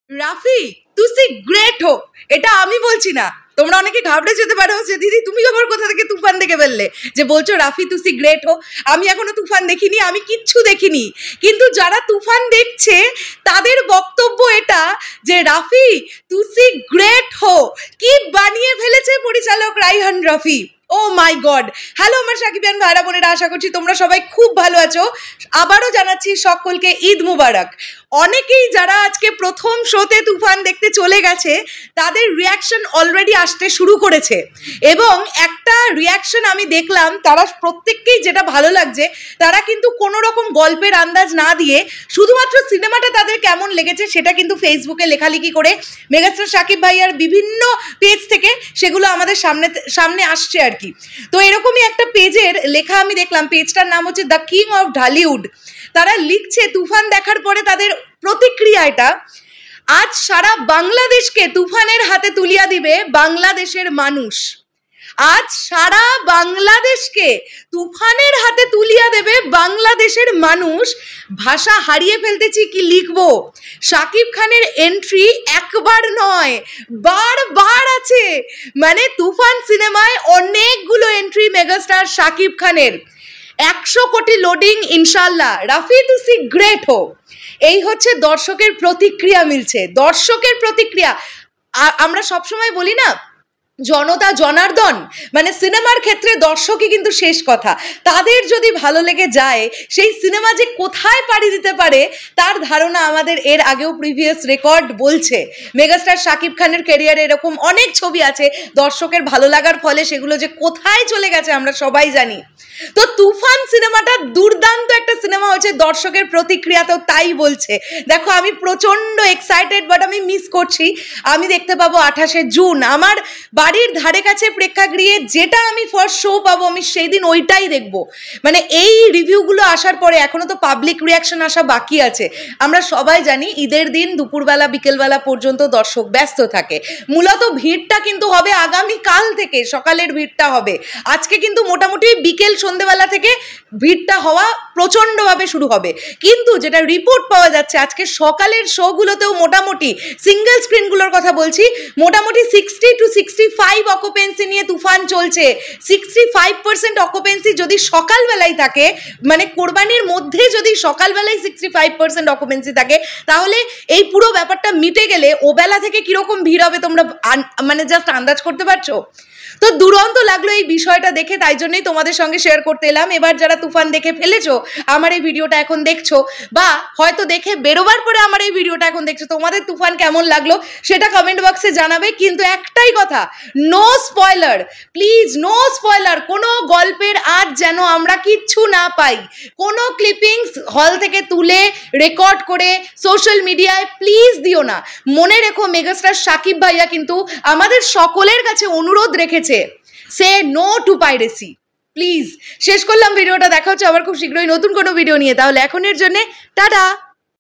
রাফি তুই গ্রেট হো, এটা আমি বলছি না। তোমরা অনেকে ঘাবড়ে যেতে পারো যে দিদি তুমি আবার কোথা থেকে তুফান দেখে ফেললে, যে বলছো রাফি তুই গ্রেট হো। আমি এখনো তুফান দেখিনি, আমি কিচ্ছু দেখিনি, কিন্তু যারা তুফান দেখছে তাদের বক্তব্য এটা যে রাফি তুই গ্রেট হো। কি বানিয়ে ফেলেছে পরিচালক রাইহান রাফি, ও মাই গড। হ্যালো আমার সাকিবিয়ান ভাইরা বোনেরা, আশা করছি তোমরা সবাই খুব ভালো আছো। আবারও জানাচ্ছি সকলকে ঈদ মুবারক। অনেকেই যারা আজকে প্রথম শোতে তুফান দেখতে চলে গেছে তাদের রিয়াকশন অলরেডি আসতে শুরু করেছে, এবং একটা রিয়াকশন আমি দেখলাম, তারা প্রত্যেককেই যেটা ভালো লাগছে, তারা কিন্তু কোনো রকম গল্পের আন্দাজ না দিয়ে শুধুমাত্র সিনেমাটা তাদের কেমন লেগেছে সেটা কিন্তু ফেসবুকে লেখালেখি করে মেগাস্টার সাকিব ভাইয়ার বিভিন্ন পেজ থেকে সেগুলো আমাদের সামনে আসছে আর কি। তো এরকমই একটা পেজের লেখা আমি দেখলাম, পেজটার নাম হচ্ছে দ্য কিং অফ ঢালিউড। তারা লিখছে তুফান দেখার পরে তাদের প্রতিক্রিয়া এটা, আজ সারা বাংলাদেশকে তুফানের হাতে তুলিয়া দিবে বাংলাদেশের মানুষ। আজ সারা বাংলাদেশকে তুফানের হাতে তুলিয়া দেবে বাংলাদেশের মানুষ। ভাষা হারিয়ে ফেলতেছি কি লিখবো। শাকিব খানের এন্ট্রি একবার নয় বারবার আছে, মানে তুফান সিনেমায় অনেকগুলো এন্ট্রি মেগাস্টার শাকিব খানের। 100 কোটি লোডিং ইনশাল্লাহ। রাফি তুই গ্রেট হো, এই হচ্ছে দর্শকের প্রতিক্রিয়া মিলছে, দর্শকের প্রতিক্রিয়া। আমরা সবসময় বলি না জনতা জনার্দন, মানে সিনেমার ক্ষেত্রে দর্শকই কিন্তু শেষ কথা। তাদের যদি ভালো লেগে যায় সেই সিনেমা যে কোথায় পাড়ি দিতে পারে তার ধারণা আমাদের এর আগেও প্রিভিয়াস রেকর্ড বলছে। মেগাস্টার শাকিব খানের ক্যারিয়ারে এরকম অনেক ছবি আছে দর্শকের ভালো লাগার ফলে সেগুলো যে কোথায় চলে গেছে আমরা সবাই জানি। তো তুফান সিনেমাটা দুর্দান্ত একটা সিনেমা হচ্ছে, দর্শকের প্রতিক্রিয়া তো তাই বলছে। দেখো আমি প্রচণ্ড এক্সাইটেড, বাট আমি মিস করছি। আমি দেখতে পাবো 28শে জুন আমার বাড়ির ধারে কাছে প্রেক্ষাগৃহে, যেটা আমি ফার্স্ট শো পাবো আমি সেই দিন ওইটাই দেখবো। মানে এই রিভিউগুলো আসার পরে এখনো তো পাবলিক রিয়াকশন আসা বাকি আছে। আমরা সবাই জানি ঈদের দিন দুপুরবেলা বিকেলবেলা পর্যন্ত দর্শক ব্যস্ত থাকে। মূলত ভিড়টা কিন্তু হবে আগামীকাল থেকে, সকালের ভিড়টা হবে। আজকে কিন্তু মোটামুটি বিকেল সন্ধ্যেবেলা থেকে ভিড়টা হওয়া প্রচণ্ডভাবে শুরু হবে, কিন্তু যেটা রিপোর্ট পাওয়া যাচ্ছে আজকে সকালের শোগুলোতেও মোটামুটি সিঙ্গেল স্ক্রিনগুলোর কথা বলছি, মোটামুটি 60 to 65 অকুপেন্সি নিয়ে তুফান চলছে। 65% অকুপেন্সি যদি সকালবেলায় থাকে, মানে কোরবানির মধ্যে যদি সকালবেলায় 65% অকুপেন্সি থাকে, তাহলে এই পুরো ব্যাপারটা মিটে গেলে ওবেলা থেকে কিরকম ভিড় হবে তোমরা মানে জাস্ট আন্দাজ করতে পারছো। তো দুরন্ত লাগলো এই বিষয়টা দেখে, তাই জন্যই তোমাদের সঙ্গে শেয়ার করতে এলাম। এবার যারা তুফান দেখে ফেলেছো, আমার এই ভিডিওটা এখন দেখছো, বা হয়তো দেখে বেরোবার পরে আমার এই ভিডিওটা এখন দেখছো, তোমাদের তুফান কেমন লাগলো সেটা কমেন্ট বক্সে জানাবে। কিন্তু একটাই কথা, no spoiler please, no spoiler. কোনো গল্পের আজ যেন আমরা কিচ্ছু না পাই, কোনো ক্লিপিংস হল থেকে তুলে রেকর্ড করে সোশ্যাল মিডিয়ায় প্লিজ দিও না। মনে রেখো মেগাস্টার সাকিব ভাইয়া কিন্তু আমাদের সকলের কাছে অনুরোধ রেখেছে, সে নো টু পাইরেসি। প্লিজ শেষ করলাম ভিডিওটা, দেখা হচ্ছে আবার খুব শীঘ্রই নতুন কোনো ভিডিও নিয়ে। তাহলে এখনের জন্য টাটা।